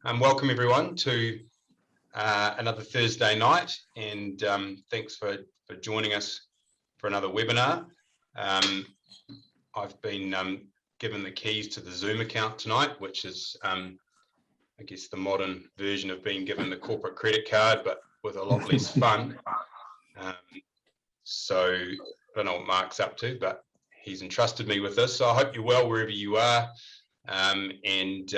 Welcome everyone to another Thursday night, and thanks for joining us for another webinar. I've been given the keys to the Zoom account tonight, which is I guess the modern version of being given the corporate credit card, but with a lot less fun. So I don't know what Mark's up to, but he's entrusted me with this. So I hope you're well wherever you are, and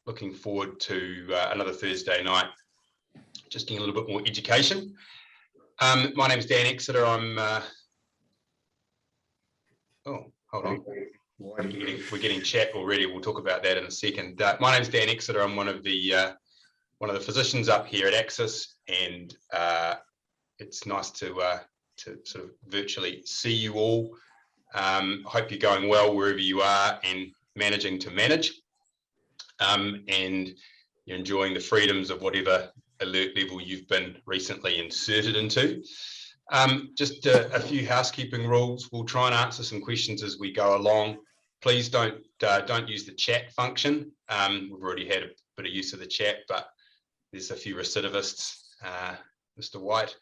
looking forward to another Thursday night, just getting a little bit more education. My name's Dan Exeter. I'm oh, hold on. We're getting chat already. We'll talk about that in a second. My name's Dan Exeter. I'm one of the physicians up here at Axis, and it's nice to sort of virtually see you all. Hope you're going well wherever you are and managing to manage, and you're enjoying the freedoms of whatever alert level you've been recently inserted into. Just a few housekeeping rules. We'll try and answer some questions as we go along. Please don't use the chat function. We've already had a bit of use of the chat, but there's a few recidivists, Mr. White.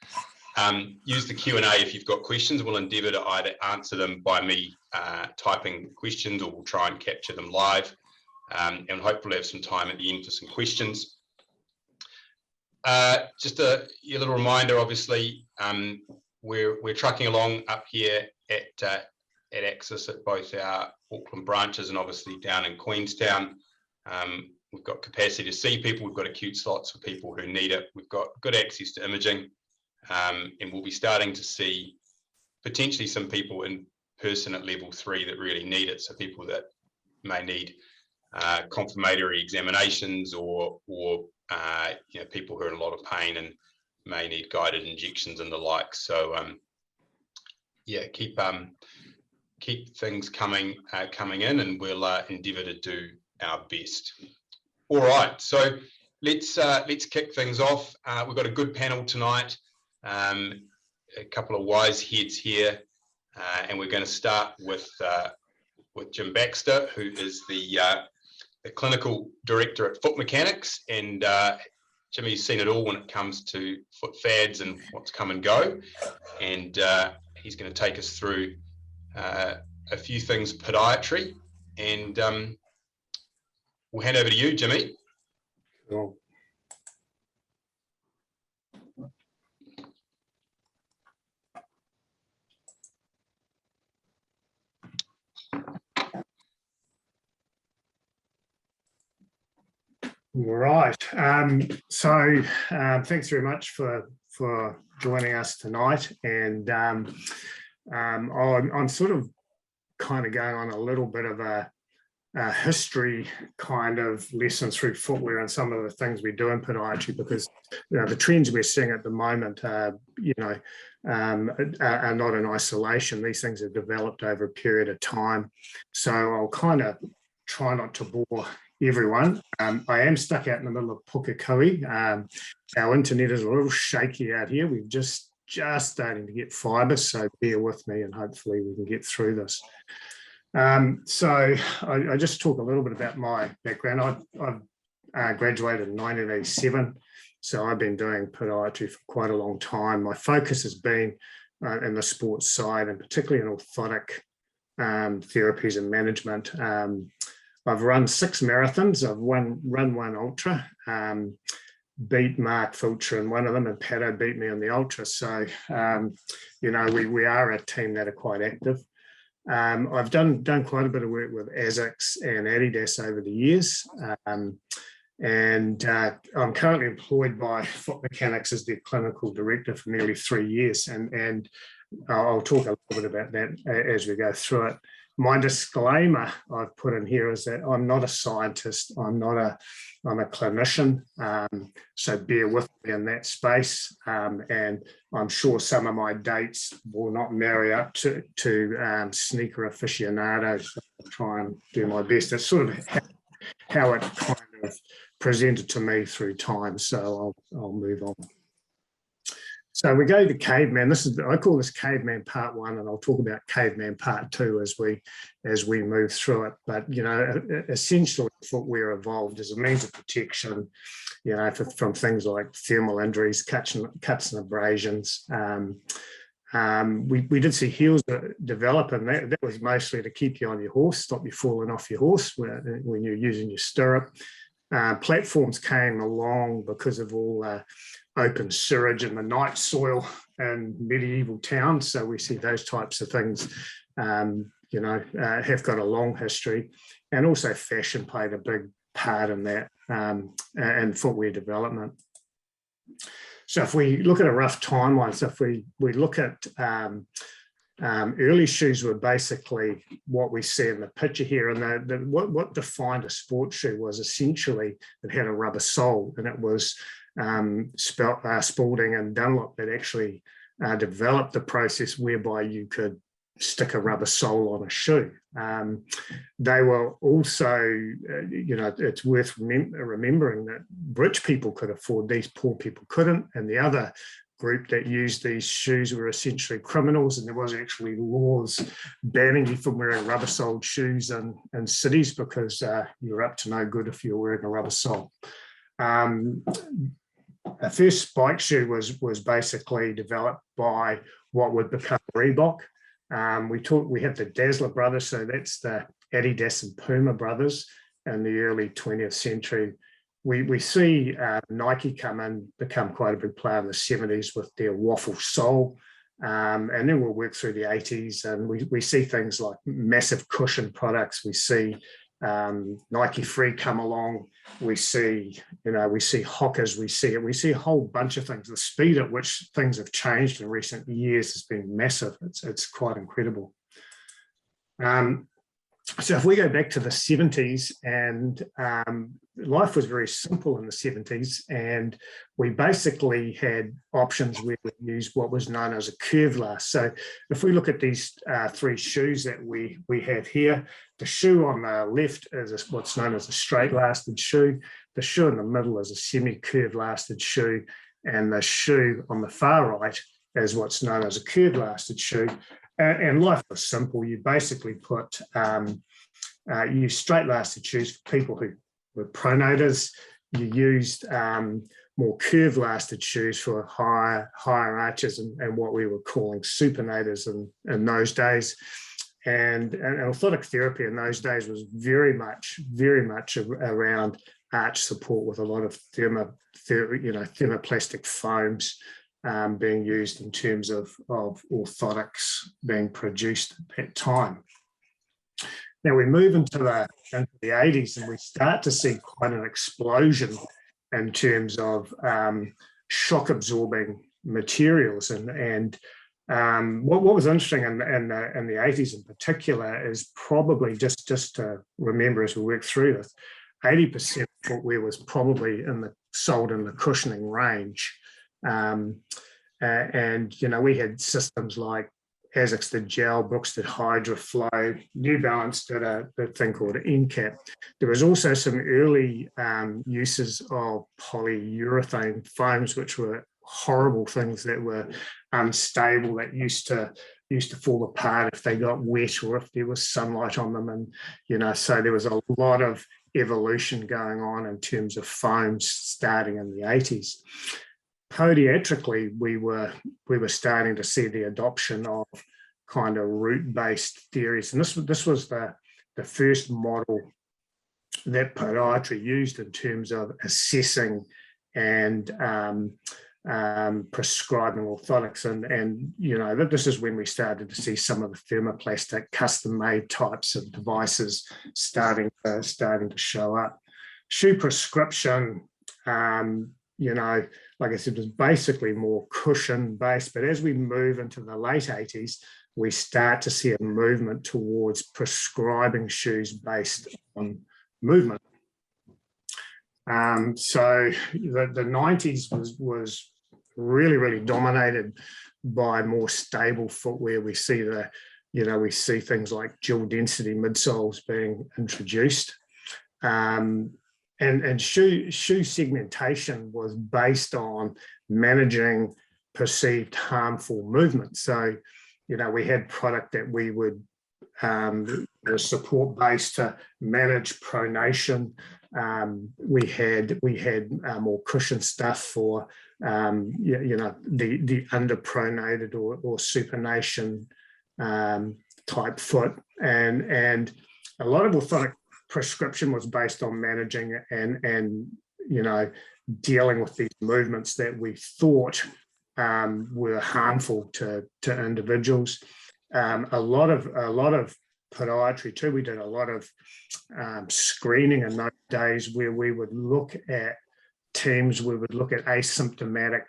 Use the Q&A if you've got questions. We'll endeavour to either answer them by me typing questions, or we'll try and capture them live, and hopefully have some time at the end for some questions. Just a little reminder, obviously, we're trucking along up here at Axis at both our Auckland branches and obviously down in Queenstown. We've got capacity to see people. We've got acute slots for people who need it. We've got good access to imaging. And we'll be starting to see potentially some people in person at level 3 that really need it. So people that may need confirmatory examinations, or people who are in a lot of pain and may need guided injections and the like. So yeah, keep things coming in, and we'll endeavour to do our best. All right, so let's kick things off. We've got a good panel tonight. A couple of wise heads here, and we're going to start with Jim Baxter, who is the clinical director at FootMechanics, and Jimmy's seen it all when it comes to foot fads and what's come and go, and he's going to take us through a few things podiatry, and we'll hand over to you, Jimmy. Cool. Right. So thanks very much for joining us tonight, and I'm sort of kind of going on a little bit of a history kind of lesson through footwear and some of the things we do in podiatry, because the trends we're seeing at the moment are not in isolation. These things have developed over a period of time, so I'll kind of try not to bore everyone. I am stuck out in the middle of Pukekohe. Our internet is a little shaky out here. We're just starting to get fibre, so bear with me, and hopefully we can get through this. So I just talk a little bit about my background. I've graduated in 1987, so I've been doing podiatry for quite a long time. My focus has been in the sports side, and particularly in orthotic therapies and management. I've run 6 marathons. I've run 1 ultra, beat Mark Fulcher in one of them, and Pato beat me on the ultra. So, we are a team that are quite active. I've done quite a bit of work with ASICS and Adidas over the years, and I'm currently employed by FootMechanics as their clinical director for nearly 3 years, and I'll talk a little bit about that as we go through it. My disclaimer I've put in here is that I'm not a scientist. I'm a clinician, so bear with me in that space, and I'm sure some of my dates will not marry up to sneaker aficionados. I'll try and do my best. That's sort of how it kind of presented to me through time, so I'll move on. So we go to Caveman. I call this Caveman Part 1, and I'll talk about Caveman Part 2 as we move through it. But essentially, footwear evolved as a means of protection, from things like thermal injuries, cuts and abrasions. We did see heels develop, and that was mostly to keep you on your horse, stop you falling off your horse when you're using your stirrup. Platforms came along because of all open sewage and the night soil in medieval towns. So we see those types of things, have got a long history, and also fashion played a big part in that and footwear development. So if we look at a rough timeline, so if we look at early shoes were basically what we see in the picture here, and what defined a sports shoe was essentially it had a rubber sole, and it was Spalding and Dunlop that actually developed the process whereby you could stick a rubber sole on a shoe. They were also, it's worth remembering that rich people could afford these, poor people couldn't, and the other group that used these shoes were essentially criminals, and there was actually laws banning you from wearing rubber-soled shoes in cities because you're up to no good if you're wearing a rubber sole. The first spike shoe was basically developed by what would become Reebok. We have the Dazzler brothers, so that's the Adidas and Puma brothers in the early 20th century. We see Nike become quite a big player in the 70s with their waffle sole, and then we'll work through the 80s, and we see things like massive cushion products. We see Nike Free come along. We see Hockers. We see a whole bunch of things. The speed at which things have changed in recent years has been massive. It's quite incredible. So if we go back to the 70s, and life was very simple in the 70s, and we basically had options where we used what was known as a curve last. So if we look at these three shoes that we have here, the shoe on the left is what's known as a straight lasted shoe. The shoe in the middle is a semi-curve lasted shoe, and the shoe on the far right is what's known as a curve lasted shoe. And life was simple. You basically use straight lasted shoes for people who were pronators. You used more curve lasted shoes for higher arches and what we were calling supinators in those days. And orthotic therapy in those days was very much around arch support, with a lot of thermoplastic foams being used in terms of orthotics being produced at that time. Now we move into the 80s, and we start to see quite an explosion in terms of shock absorbing materials. And what was interesting in the 80s in particular is probably just to remember as we work through this, 80% of footwear was probably sold in the cushioning range. And we had systems like ASICS did gel, Brooks did HydraFlow, New Balance did a thing called an NCAP. There was also some early uses of polyurethane foams, which were horrible things that were unstable, that used to fall apart if they got wet or if there was sunlight on them. And so there was a lot of evolution going on in terms of foams starting in the 80s. Podiatrically, we were starting to see the adoption of kind of root-based theories, and this was the first model that podiatry used in terms of assessing and prescribing orthotics, and this is when we started to see some of the thermoplastic custom-made types of devices starting to show up. Shoe prescription, like I said, was basically more cushion-based, but as we move into the late 80s, we start to see a movement towards prescribing shoes based on movement. So the 90s was really, really dominated by more stable footwear. We see things like dual density midsoles being introduced. And shoe segmentation was based on managing perceived harmful movement. So, we had product that we would was support based to manage pronation. We had more cushion stuff for the underpronated or supination type foot, and a lot of orthotic prescription was based on managing and dealing with these movements that we thought were harmful to individuals. A lot of podiatry too. We did a lot of screening in those days where we would look at teams, we would look at asymptomatic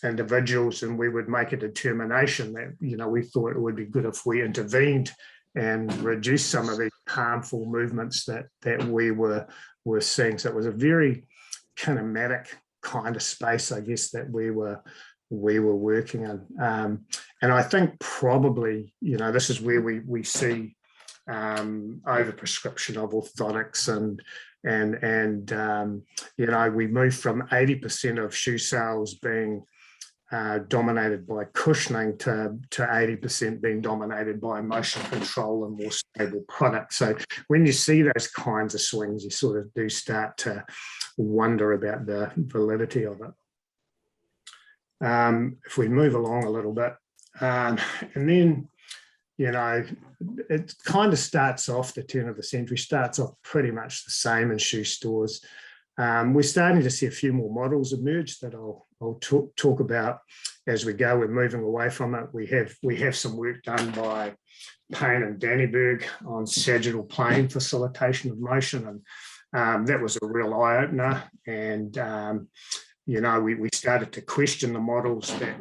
individuals, and we would make a determination that we thought it would be good if we intervened and reduce some of these harmful movements that we were seeing. So it was a very kinematic kind of space, I guess, that we were working in. And I think probably, this is where we see overprescription of orthotics, and we moved from 80% of shoe sales being dominated by cushioning to 80% being dominated by motion control and more stable products. So when you see those kinds of swings, you sort of do start to wonder about the validity of it. If we move along a little bit, and then, it kind of starts off, the turn of the century starts off pretty much the same in shoe stores. We're starting to see a few more models emerge that I'll talk about as we go. We're moving away from it. We have some work done by Payne and Dannyberg on sagittal plane facilitation of motion, and that was a real eye-opener. And we started to question the models that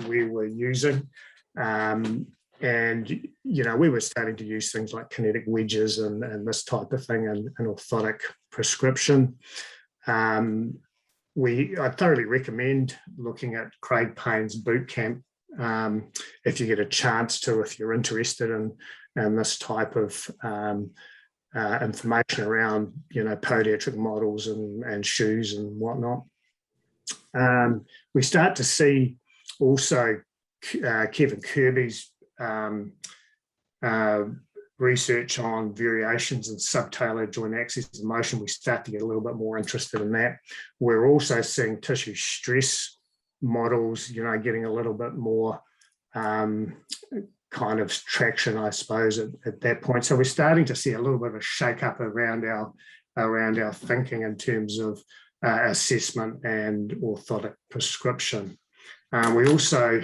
we were using. And we were starting to use things like kinetic wedges and this type of thing in orthotic prescription. I thoroughly recommend looking at Craig Payne's boot camp if you get a chance to, if you're interested in this type of information around podiatric models and shoes and whatnot. We start to see also Kevin Kirby's research on variations in subtalar joint axis of motion. We start to get a little bit more interested in that. We're also seeing tissue stress models, getting a little bit more kind of traction, I suppose, at that point. So we're starting to see a little bit of a shake up around our thinking in terms of assessment and orthotic prescription. We also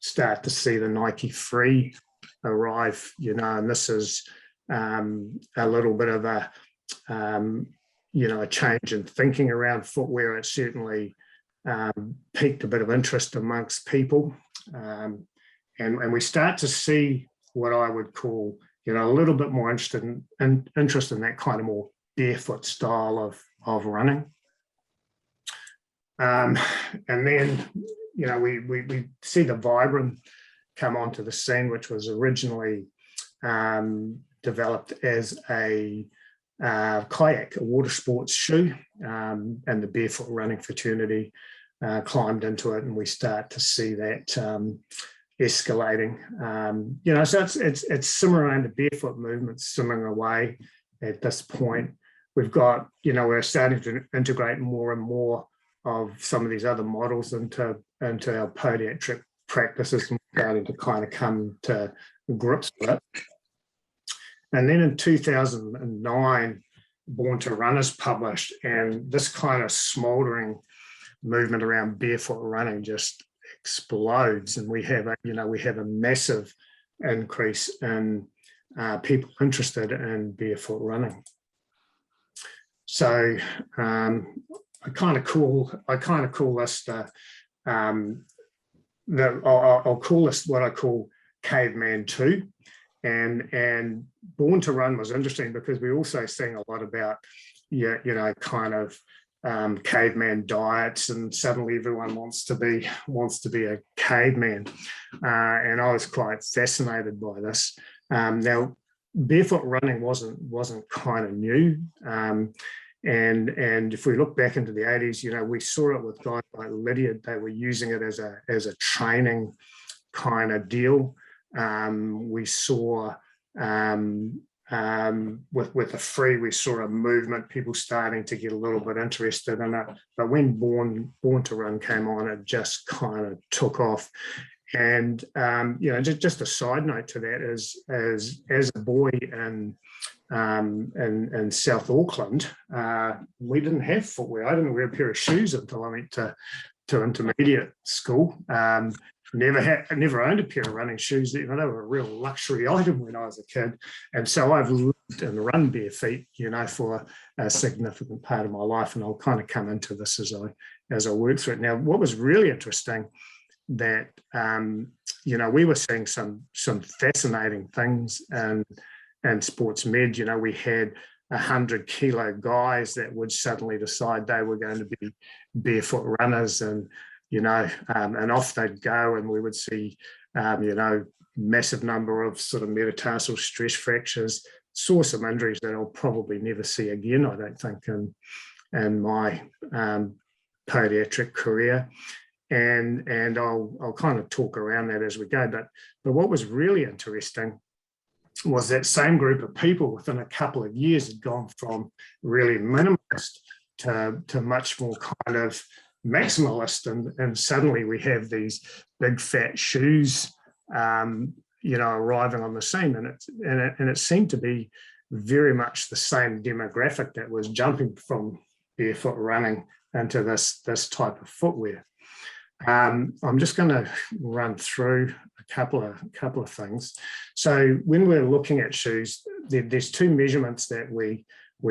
start to see the Nike Free arrive, and this is a little bit of a change in thinking around footwear. It certainly piqued a bit of interest amongst people, and we start to see what I would call a little bit more interest in that kind of more barefoot style of running. And then we see the Vibram come onto the scene, which was originally developed as a kayak, a water sports shoe, and the barefoot running fraternity climbed into it, and we start to see that escalating. So it's similar around the barefoot movement, simmering away at this point. We've got, we're starting to integrate more and more of some of these other models into our podiatric practices, and starting to kind of come to grips with it. And then in 2009, Born to Run is published, and this kind of smoldering movement around barefoot running just explodes, and we have a massive increase in people interested in barefoot running. So I kind of call this I'll call this what I call Caveman 2, and Born to Run was interesting because we're also seeing a lot about kind of caveman diets, and suddenly everyone wants to be a caveman, and I was quite fascinated by this. Now, barefoot running wasn't kind of new. And if we look back into the 80s, you know, we saw it with guys like Lydiard. They were using it as a training kind of deal. We saw with the free, we saw a movement, people starting to get a little bit interested in it. But when Born to Run came on, it just kind of took off. And you know, just a side note to that is, as a boy in South Auckland, we didn't have footwear. I didn't wear a pair of shoes until I went to intermediate school. Never owned a pair of running shoes. You know, they were a real luxury item when I was a kid. And so I've lived and run bare feet, you know, for a significant part of my life. And I'll kind of come into this as I work through it. Now, what was really interesting that, you know, we were seeing some fascinating things in sports med. You know, we had 100-kilo guys that would suddenly decide they were going to be barefoot runners, and you know, and off they'd go, and we would see, you know, massive number of sort of metatarsal stress fractures. Saw some injuries that I'll probably never see again, I don't think, in my podiatric career. And I'll kind of talk around that as we go. But what was really interesting was that same group of people within a couple of years had gone from really minimalist to much more kind of maximalist, and suddenly we have these big fat shoes, you know, arriving on the scene, and it seemed to be very much the same demographic that was jumping from barefoot running into this type of footwear. I'm just going to run through a couple of things. So when we're looking at shoes, there's two measurements that we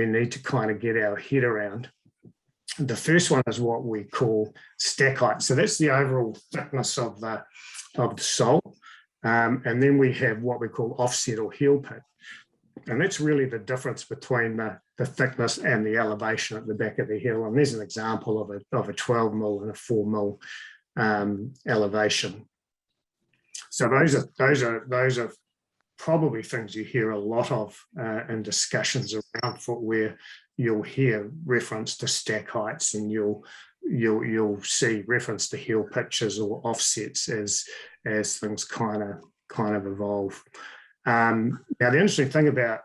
need to kind of get our head around. The first one is what we call stack height. So that's the overall thickness of the sole. And then we have what we call offset or heel pitch. And that's really the difference between the thickness and the elevation at the back of the heel. And there's an example of a 12 mil and a 4 mil elevation. So those are probably things you hear a lot of in discussions around footwear. You'll hear reference to stack heights, and you'll see reference to heel pitches or offsets as things kind of evolve. Now, the interesting thing about,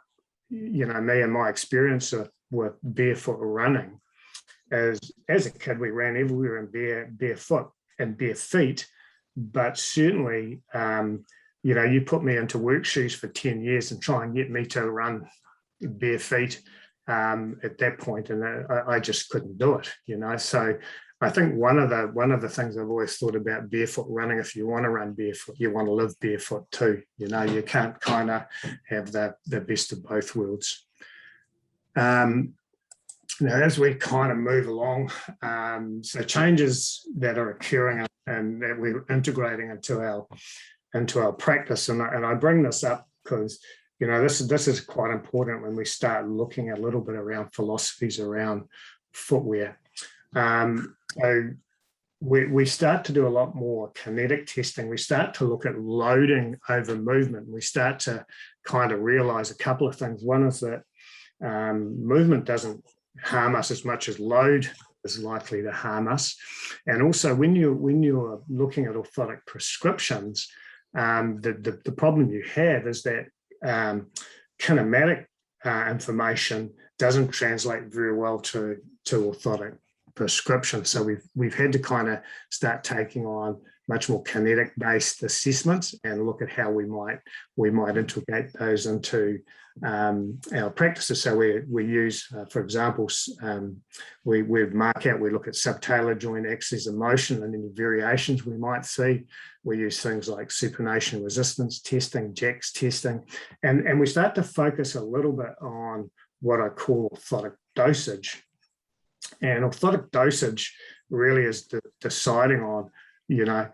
you know, me and my experience with barefoot running is, as a kid, we ran everywhere in barefoot and bare feet, but certainly, you know, you put me into work shoes for 10 years and try and get me to run bare feet at that point, and I just couldn't do it, you know. So I think one of the things I've always thought about barefoot running, if you want to run barefoot, you want to live barefoot too. You know, you can't kind of have the best of both worlds. Now, as we kind of move along, so changes that are occurring and that we're integrating into our practice, and I bring this up because, you know, this is quite important when we start looking a little bit around philosophies around footwear. So we start to do a lot more kinetic testing. We start to look at loading over movement. We start to kind of realize a couple of things. One is that movement doesn't harm us as much as load is likely to harm us. And also when you're looking at orthotic prescriptions, the problem you have is that kinematic information doesn't translate very well to orthotic prescription. So we've had to kind of start taking on much more kinetic based assessments and look at how we might integrate those into our practices. So we use, for example, we mark out, we look at subtalar joint axis of motion and any variations we might see. We use things like supination resistance testing, JAX testing, and we start to focus a little bit on what I call orthotic dosage. And orthotic dosage really is deciding on, you know,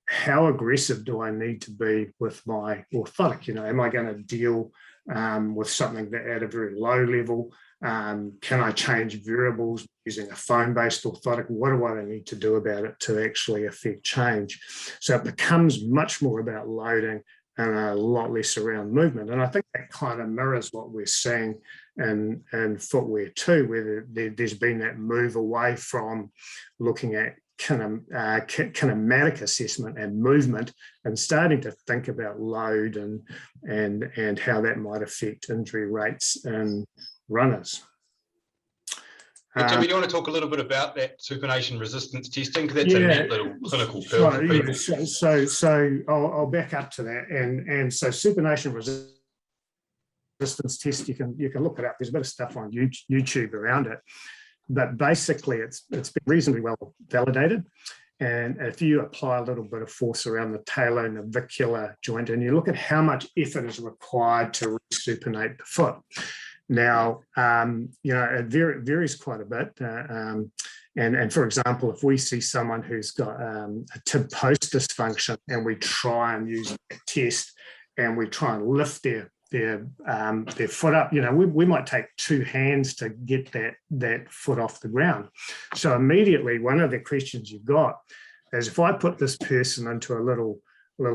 how aggressive do I need to be with my orthotic? You know, am I going to deal with something that at a very low level? Can I change variables using a foam-based orthotic? What do I need to do about it to actually affect change? So it becomes much more about loading and a lot less around movement. And I think that kind of mirrors what we're seeing in footwear too, where there's been that move away from looking at kinematic assessment and movement and starting to think about load and how that might affect injury rates in runners. Jimmy, do you want to talk a little bit about that supination resistance testing? Because that's a neat little clinical tool for people. So I'll back up to that. And so supination resistance test, you can look it up. There's a bit of stuff on YouTube around it. But basically, it's been reasonably well validated. And if you apply a little bit of force around the talonavicular joint and you look at how much effort is required to supinate the foot. Now, it varies quite a bit. And for example, if we see someone who's got a tib post dysfunction and we try and use that test and we try and lift their foot up, we might take two hands to get that foot off the ground. So immediately, one of the questions you've got is, if I put this person into a little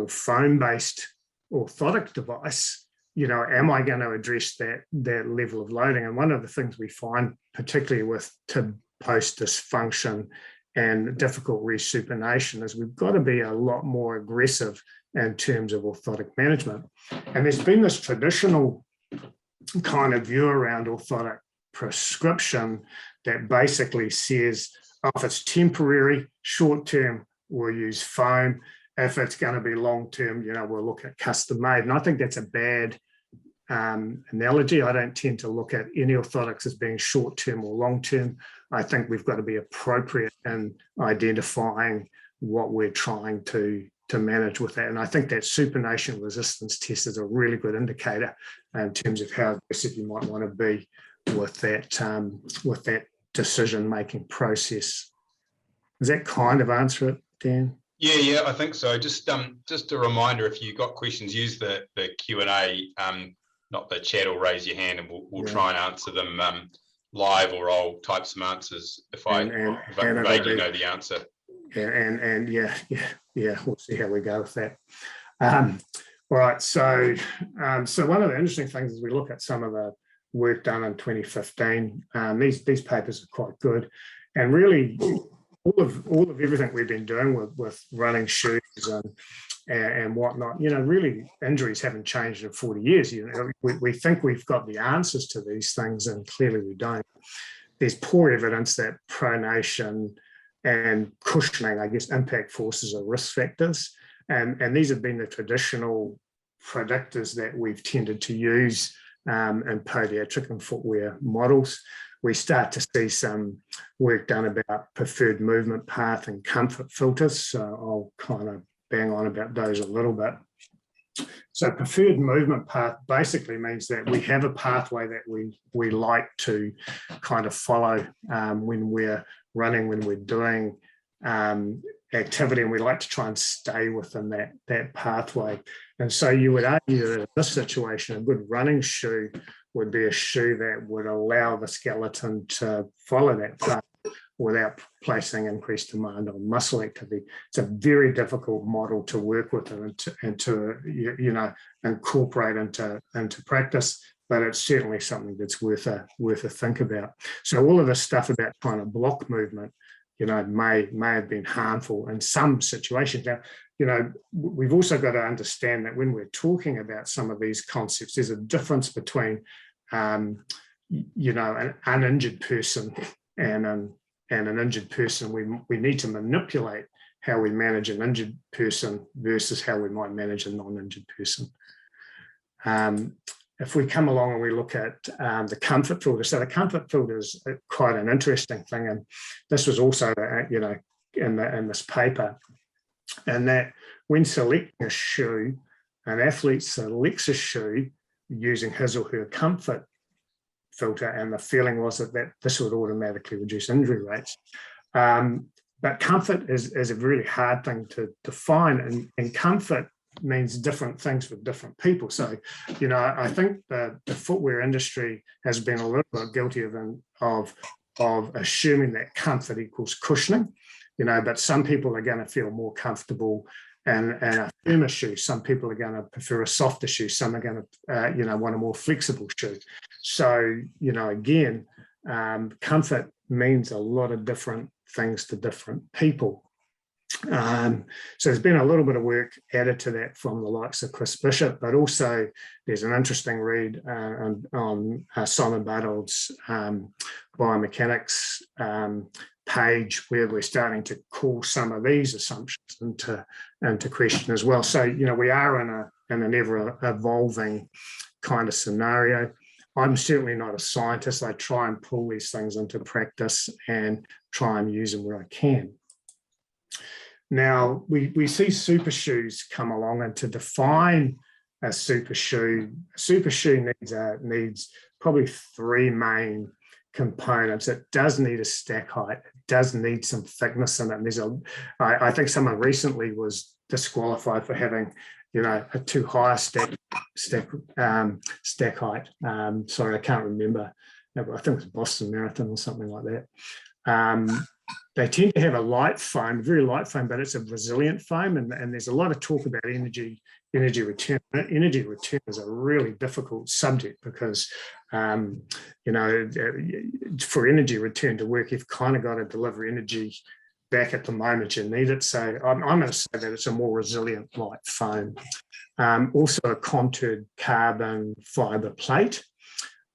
foam-based orthotic device, am I going to address that level of loading? And one of the things we find, particularly with tib post dysfunction and difficult resupination, is we've got to be a lot more aggressive in terms of orthotic management. And there's been this traditional kind of view around orthotic prescription that basically says, if it's temporary, short-term, we'll use foam. If it's going to be long-term, we'll look at custom-made. And I think that's a bad analogy. I don't tend to look at any orthotics as being short-term or long-term. I think we've got to be appropriate in identifying what we're trying to manage with that. And I think that supination resistance test is a really good indicator in terms of how aggressive you might want to be with that decision-making process. Does that kind of answer it, Dan? Yeah, I think so. Just a reminder, if you've got questions, use the Q&A, not the chat, or raise your hand, and we'll try and answer them live, or I'll type some answers if I vaguely know the answer. Yeah, we'll see how we go with that. All right, so one of the interesting things is we look at some of the work done in 2015. These papers are quite good, and really all of everything we've been doing with running shoes and whatnot, really injuries haven't changed in 40 years. We think we've got the answers to these things, and clearly we don't. There's poor evidence that pronation and cushioning, I guess, impact forces are risk factors. And these have been the traditional predictors that we've tended to use in podiatric and footwear models. We start to see some work done about preferred movement path and comfort filters. So I'll kind of bang on about those a little bit. So preferred movement path basically means that we have a pathway that we like to kind of follow when we're running, when we're doing activity, and we like to try and stay within that pathway. And so you would argue that in this situation, a good running shoe would be a shoe that would allow the skeleton to follow that path without placing increased demand on muscle activity. It's a very difficult model to work with and to incorporate into practice, but it's certainly something that's worth a think about. So all of this stuff about kind of block movement, may have been harmful in some situations. Now, we've also got to understand that when we're talking about some of these concepts, there's a difference between, an uninjured person and an injured person. We need to manipulate how we manage an injured person versus how we might manage a non-injured person. If we come along and we look at the comfort filter, so the comfort filter is quite an interesting thing, and this was also, in this paper, and that when selecting a shoe, an athlete selects a shoe using his or her comfort filter, and the feeling was that this would automatically reduce injury rates. But comfort is a really hard thing to define, and comfort means different things for different people. So, I think the footwear industry has been a little bit guilty of assuming that comfort equals cushioning, but some people are going to feel more comfortable and a firmer shoe. Some people are going to prefer a softer shoe. Some are going to, want a more flexible shoe. So, again, comfort means a lot of different things to different people. So there's been a little bit of work added to that from the likes of Chris Bishop, but also there's an interesting read on Simon Bardold's biomechanics page, where we're starting to call some of these assumptions into question as well. So, we are in an ever evolving kind of scenario. I'm certainly not a scientist. I try and pull these things into practice and try and use them where I can. Now, we see super shoes come along, and to define a super shoe needs probably three main components. It does need a stack height. It does need some thickness in it. And I think someone recently was disqualified for having, a too high stack height. Sorry, I can't remember. I think it was Boston Marathon or something like that. They tend to have a light foam, very light foam, but it's a resilient foam, and there's a lot of talk about energy return. Energy return is a really difficult subject because, for energy return to work, you've kind of got to deliver energy back at the moment you need it. So I'm going to say that it's a more resilient light foam. Also a contoured carbon fibre plate.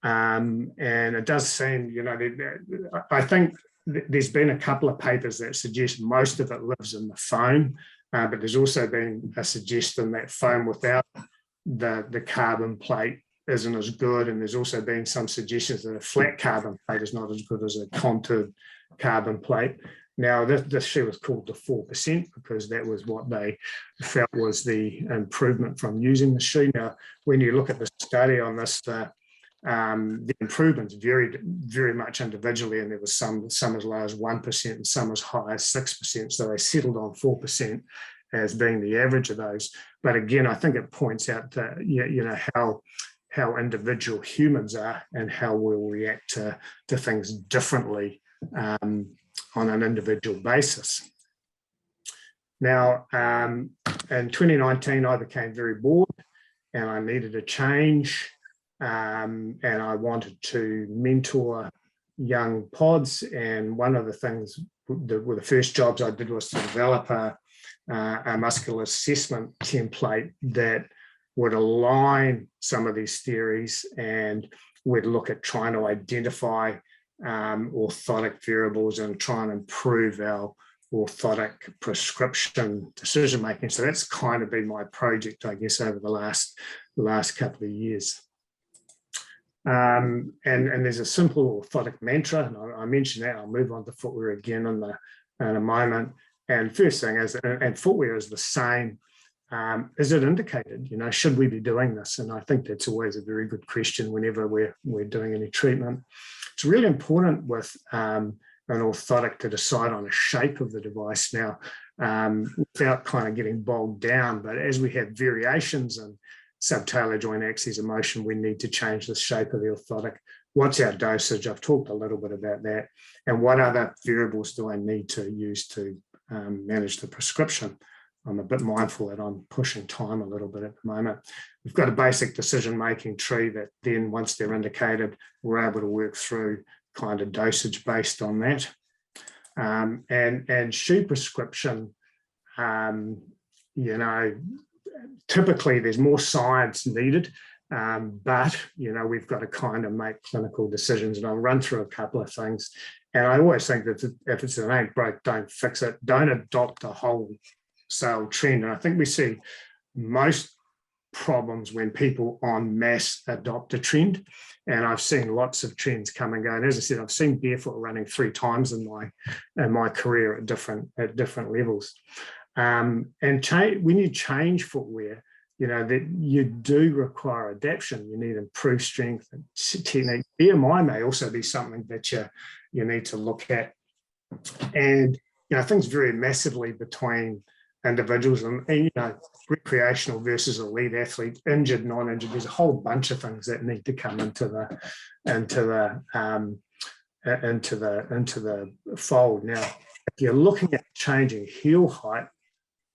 And it does seem, I think there's been a couple of papers that suggest most of it lives in the foam, but there's also been a suggestion that foam without the carbon plate isn't as good. And there's also been some suggestions that a flat carbon plate is not as good as a contoured carbon plate. Now, this shoe was called the 4% because that was what they felt was the improvement from using the shoe. Now, when you look at the study on this, the improvements varied very much individually, and there was some as low as 1% and some as high as 6%. So they settled on 4% as being the average of those. But again, I think it points out that, how individual humans are and how we'll react to things differently on an individual basis. Now, in 2019, I became very bored and I needed a change. And I wanted to mentor young pods. And one of the things, the first jobs I did was to develop a muscular assessment template that would align some of these theories, and we'd look at trying to identify orthotic variables and try and improve our orthotic prescription decision-making. So that's kind of been my project, I guess, over the last couple of years. And there's a simple orthotic mantra, and I mentioned that. I'll move on to footwear again in a moment. And first thing is, and footwear is the same. Is it indicated? Should we be doing this? And I think that's always a very good question whenever we're doing any treatment. It's really important with an orthotic to decide on a shape of the device now, without kind of getting bogged down. But as we have variations in subtalar joint axes of motion, we need to change the shape of the orthotic. What's our dosage? I've talked a little bit about that. And what other variables do I need to use to manage the prescription? I'm a bit mindful that I'm pushing time a little bit at the moment. We've got a basic decision-making tree that then, once they're indicated, we're able to work through kind of dosage based on that. And shoe prescription, typically there's more science needed, but we've got to kind of make clinical decisions, and I'll run through a couple of things. And I always think that if it's an ain't broke, don't fix it. Don't adopt a wholesale trend. And I think we see most problems when people en masse adopt a trend. And I've seen lots of trends come and go. And as I said, I've seen barefoot running 3 times in my career at different levels. And when you change footwear, that you do require adaptation. You need improved strength and technique. BMI may also be something that you need to look at. And things vary massively between individuals, and recreational versus elite athlete, injured, non-injured. There's a whole bunch of things that need to come into the fold. Now, if you're looking at changing heel height,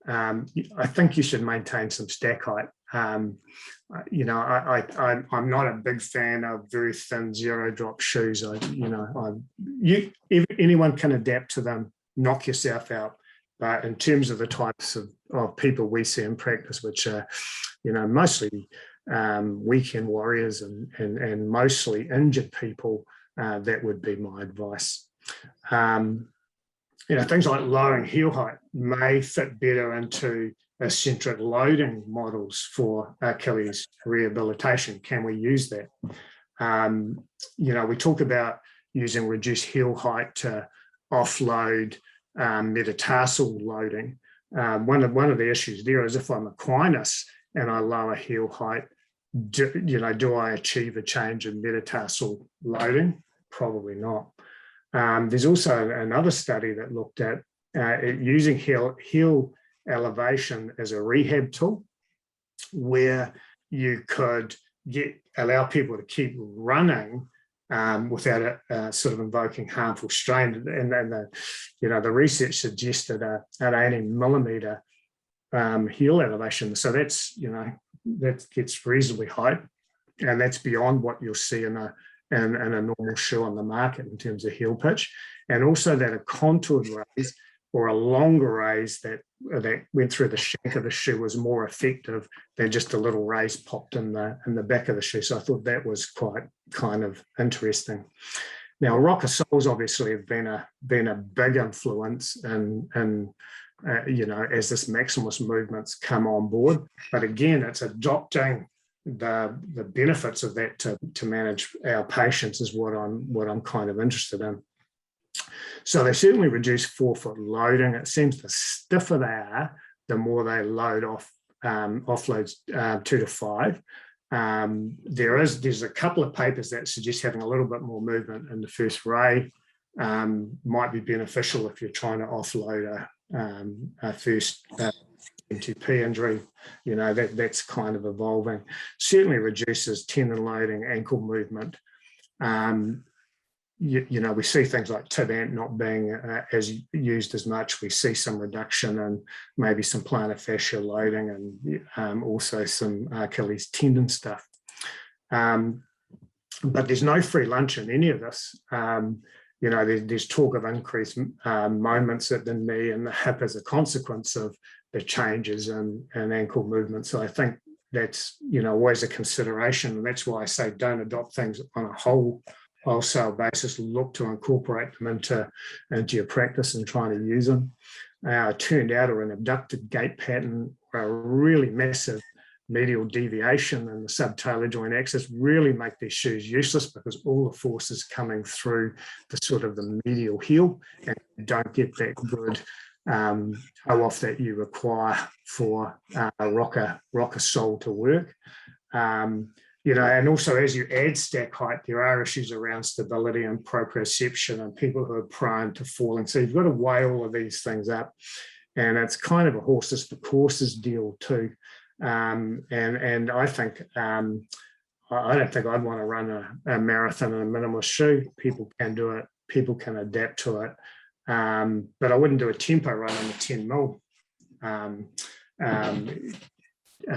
I think you should maintain some stack height. I'm not a big fan of very thin zero drop shoes. Anyone can adapt to them, knock yourself out. But in terms of the types of people we see in practice, which are, mostly weekend warriors and mostly injured people, that would be my advice. Things like lowering heel height may fit better into eccentric loading models for Achilles rehabilitation. Can we use that? We talk about using reduced heel height to offload metatarsal loading. One of the issues there is if I'm Aquinas and I lower heel height, do I achieve a change in metatarsal loading? Probably not. There's also another study that looked at using heel elevation as a rehab tool, where you could allow people to keep running without sort of invoking harmful strain. And then the research suggested an 18 millimeter heel elevation. So that gets reasonably high, and that's beyond what you'll see in a normal shoe on the market in terms of heel pitch. And also that a contoured raise or a longer raise that went through the shank of the shoe was more effective than just a little raise popped in the back of the shoe. So I thought that was quite kind of interesting. Now, rocker soles obviously have been a big influence in as this maximalist movement's come on board. But again, it's adopting the benefits of that to manage our patients is what I'm kind of interested in. So they certainly reduce forefoot loading. It seems the stiffer they are, the more they load offloads 2 to 5. There's a couple of papers that suggest having a little bit more movement in the first ray might be beneficial if you're trying to offload a first M2P injury. That's kind of evolving. Certainly reduces tendon loading, ankle movement. We see things like tib ant not being as used as much. We see some reduction and maybe some plantar fascia loading and also some Achilles tendon stuff. But there's no free lunch in any of this. There's talk of increased moments at the knee and the hip as a consequence of the changes in ankle movement. So I think that's always a consideration, and that's why I say don't adopt things on a wholesale basis. Look to incorporate them into your practice and trying to use them. It turned out an abducted gait pattern, a really massive medial deviation in the subtalar joint axis really make these shoes useless because all the force is coming through the sort of the medial heel, and you don't get that good toe off that you require for a rocker sole to work. And also as you add stack height, there are issues around stability and proprioception and people who are prone to falling. So you've got to weigh all of these things up, and it's kind of a horses for courses deal too. And I think I don't think I'd want to run a marathon in a minimalist shoe. People can do it. People can adapt to it. But I wouldn't do a tempo run on a 10 mil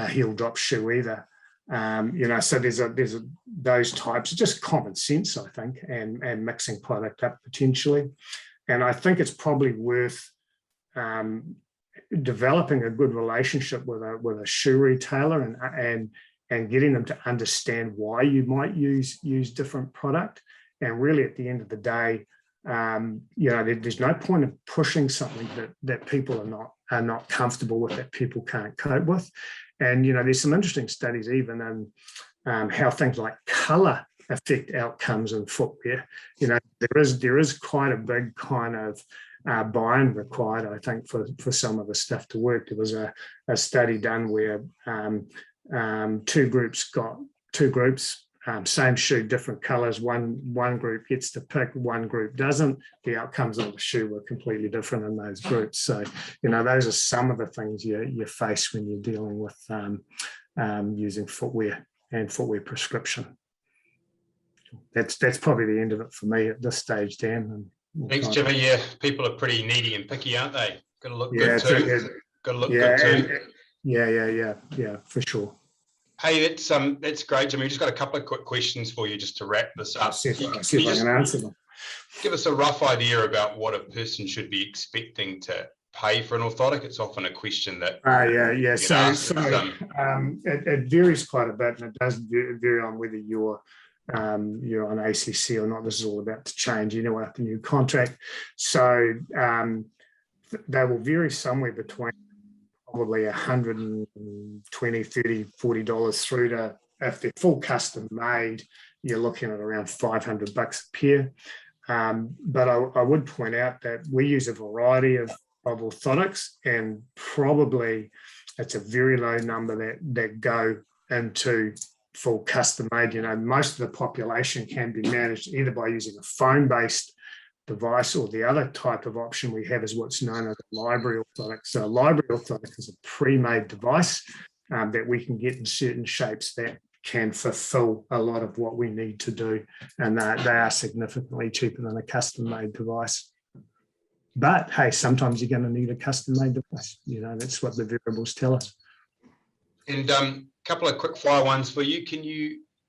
heel drop shoe either. So there's those types, just common sense, I think, and mixing product up potentially. And I think it's probably worth developing a good relationship with a shoe retailer and getting them to understand why you might use different product. And really, at the end of the day, there's no point in pushing something that people are not comfortable with, that people can't cope with. And there's some interesting studies even in how things like color affect outcomes in footwear. There is quite a big kind of buy-in required, I think, for some of the stuff to work. There was a study done where two groups, same shoe, different colors. One group gets to pick, one group doesn't. The outcomes of the shoe were completely different in those groups. So, those are some of the things you face when you're dealing with using footwear and footwear prescription. That's probably the end of it for me at this stage, Dan. Thanks, Jimmy. Yeah, people are pretty needy and picky, aren't they? Got to look good too. got to look Yeah, good too. yeah, for sure. Hey, that's great, Jimmy. We've just got a couple of quick questions for you just to wrap this up. I'll see if Can I you just can answer them. give us a rough idea about what a person should be expecting to pay for an orthotic? It's often a question that Yeah. So, it varies quite a bit, and it does vary on whether you're on ACC or not. This is all about to change anyway after the new contract. So they will vary somewhere between probably $120, $30, $40 through to, if they're full custom made, you're looking at around $500 a pair. But I would point out that we use a variety of orthotics, and probably it's a very low number that go into full custom made. Most of the population can be managed either by using a phone-based device, or the other type of option we have is what's known as a library orthotic. So a library orthotic is a pre-made device that we can get in certain shapes that can fulfill a lot of what we need to do, and they are significantly cheaper than a custom-made device. But hey, sometimes you're going to need a custom-made device. That's what the variables tell us. And a couple of quick fire ones for you.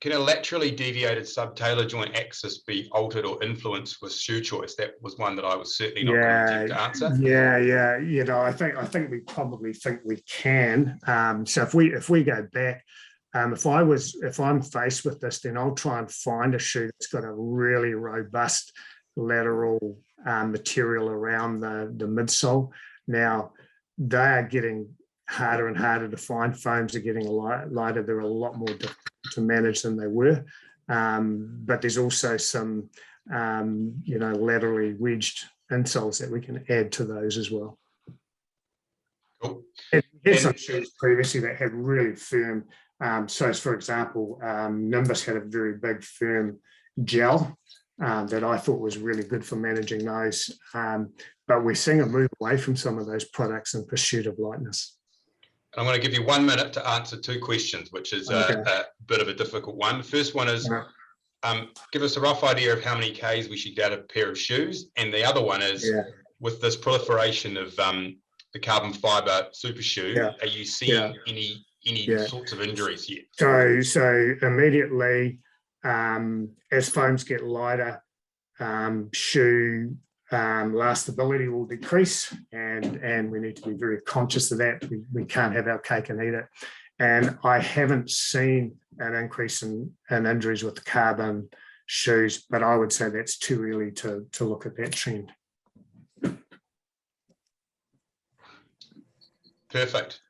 Can a laterally deviated subtalar joint axis be altered or influenced with shoe choice? That was one that I was certainly not going to attempt to answer. Yeah. I think we probably think we can. So if we go back, if I'm faced with this, then I'll try and find a shoe that's got a really robust lateral material around the midsole. Now, they are getting harder and harder to find. Foams are getting lighter. They're a lot more difficult to manage than they were. But there's also some, laterally wedged insoles that we can add to those as well. Cool. We had some shoes previously that had really firm. So, for example, Nimbus had a very big, firm gel that I thought was really good for managing those. But we're seeing a move away from some of those products in pursuit of lightness. I'm going to give you 1 minute to answer two questions, which is a bit of a difficult one. The first one is, give us a rough idea of how many Ks we should get a pair of shoes. And the other one is, with this proliferation of the carbon fiber super shoe, are you seeing any sorts of injuries here? So immediately, as foams get lighter, shoe lastability will decrease, and we need to be very conscious of that. We can't have our cake and eat it. And I haven't seen an increase in injuries with the carbon shoes, but I would say that's too early to look at that trend. Perfect.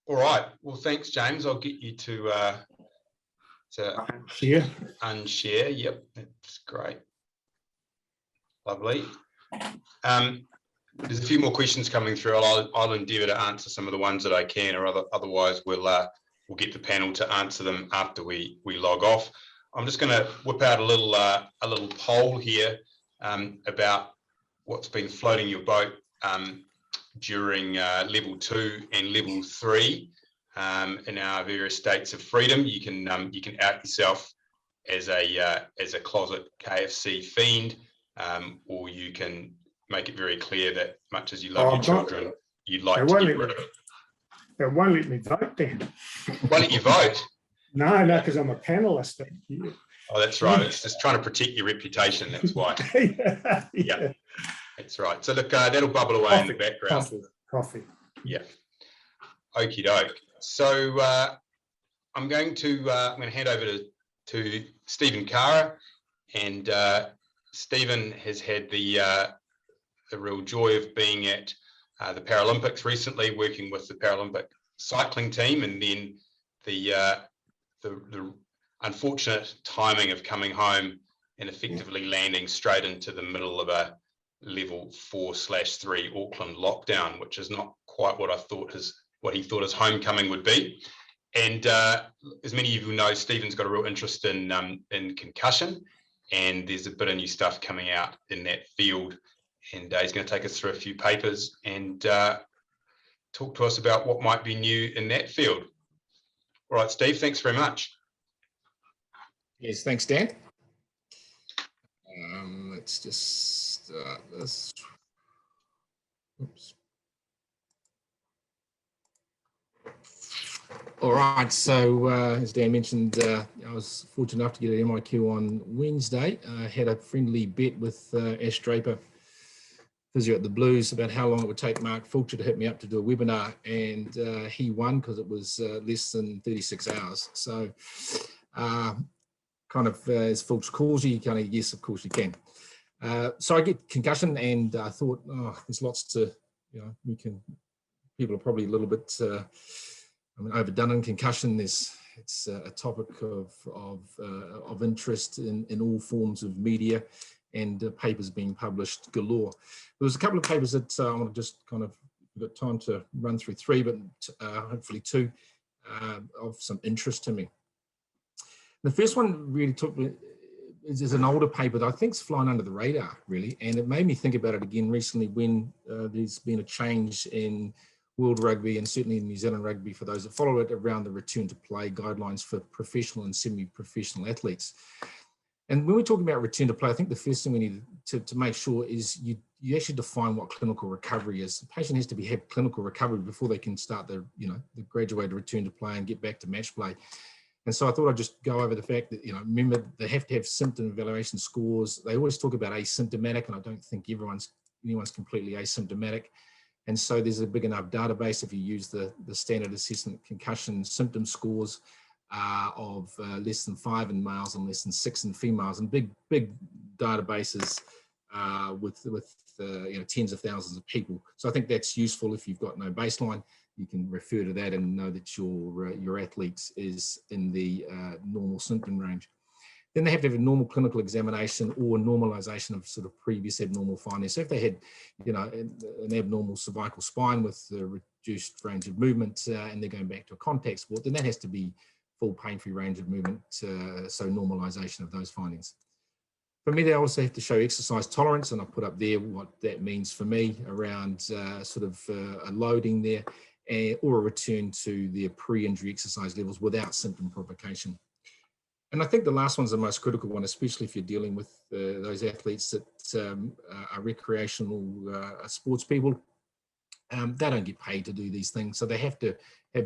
All right. Well, thanks, James. I'll get you to unshare. Yep, that's great. Lovely. There's a few more questions coming through. I'll endeavour to answer some of the ones that I can, or otherwise we'll get the panel to answer them after we log off. I'm just going to whip out a little poll here about what's been floating your boat during level 2 and level 3 in our various states of freedom. You can out yourself as a closet KFC fiend, or you can make it very clear that much as you love your children, you'd like to get rid of it. It won't let me vote then. Why don't you vote? No, because I'm a panelist. Oh, that's right. It's just trying to protect your reputation. That's why. Yeah, that's right. So look, that'll bubble away in the background. Coffee. Yeah. Okie doke. So I'm going to hand over to Stephen Cara, and Stephen has had the real joy of being at the Paralympics recently, working with the Paralympic cycling team, and then the unfortunate timing of coming home and effectively landing straight into the middle of a level 4/3 Auckland lockdown, which is not quite what he thought his homecoming would be. And as many of you know, Stephen's got a real interest in concussion, and there's a bit of new stuff coming out in that field. And he's going to take us through a few papers and talk to us about what might be new in that field. All right, Steve, thanks very much. Yes, thanks, Dan. Let's just start this. Oops. All right, so as Dan mentioned, I was fortunate enough to get an MIQ on Wednesday. I had a friendly bet with Ash Draper, physio at the Blues, about how long it would take Mark Fulcher to hit me up to do a webinar, and he won because it was less than 36 hours. So kind of as Fulcher calls you, kind of, yes, of course you can. So I get concussion, and I thought, oh, there's lots to, people are probably a little bit overdone in concussion. It's a topic of interest in all forms of media, and papers being published galore. There was a couple of papers that I want to just kind of, we've got time to run through three, but hopefully two of some interest to me. The first one really took me, is an older paper that I think's flying under the radar, really, and it made me think about it again recently when there's been a change in World Rugby and certainly in New Zealand Rugby, for those that follow it, around the return to play guidelines for professional and semi-professional athletes. And when we're talking about return to play, I think the first thing we need to make sure is you actually define what clinical recovery is. The patient has to have clinical recovery before they can start the graduated return to play and get back to match play. And so I thought I'd just go over the fact that, remember, they have to have symptom evaluation scores. They always talk about asymptomatic, and I don't think anyone's completely asymptomatic. And so there's a big enough database if you use the standard assessment concussion symptom scores of less than 5 in males and less than 6 in females, and big databases with tens of thousands of people. So I think that's useful. If you've got no baseline, you can refer to that and know that your athlete is in the normal symptom range. Then they have to have a normal clinical examination or normalization of sort of previous abnormal findings. So if they had, an abnormal cervical spine with a reduced range of movement and they're going back to a contact sport, then that has to be full pain-free range of movement, so normalization of those findings. For me, they also have to show exercise tolerance, and I'll put up there what that means for me around a loading there, or a return to their pre-injury exercise levels without symptom provocation. And I think the last one's the most critical one, especially if you're dealing with those athletes that are recreational sports people. They don't get paid to do these things, so they have to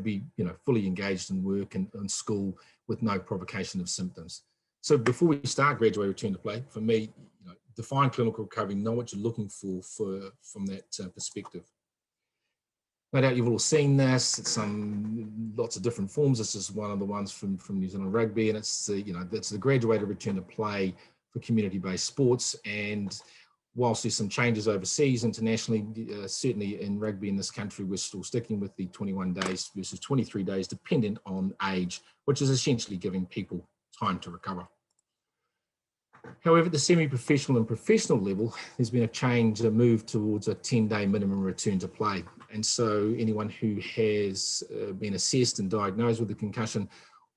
be fully engaged in work and school with no provocation of symptoms. So before we start graduate return to play, for me, define clinical recovery, know what you're looking for from that perspective. No doubt you've all seen this. It's lots of different forms. This is one of the ones from New Zealand Rugby, and it's that's the graduated return to play for community-based sports. And whilst there's some changes overseas, internationally, certainly in rugby in this country, we're still sticking with the 21 days versus 23 days, dependent on age, which is essentially giving people time to recover. However, at the semi-professional and professional level, there's been a move towards a 10-day minimum return to play. And so anyone who has been assessed and diagnosed with a concussion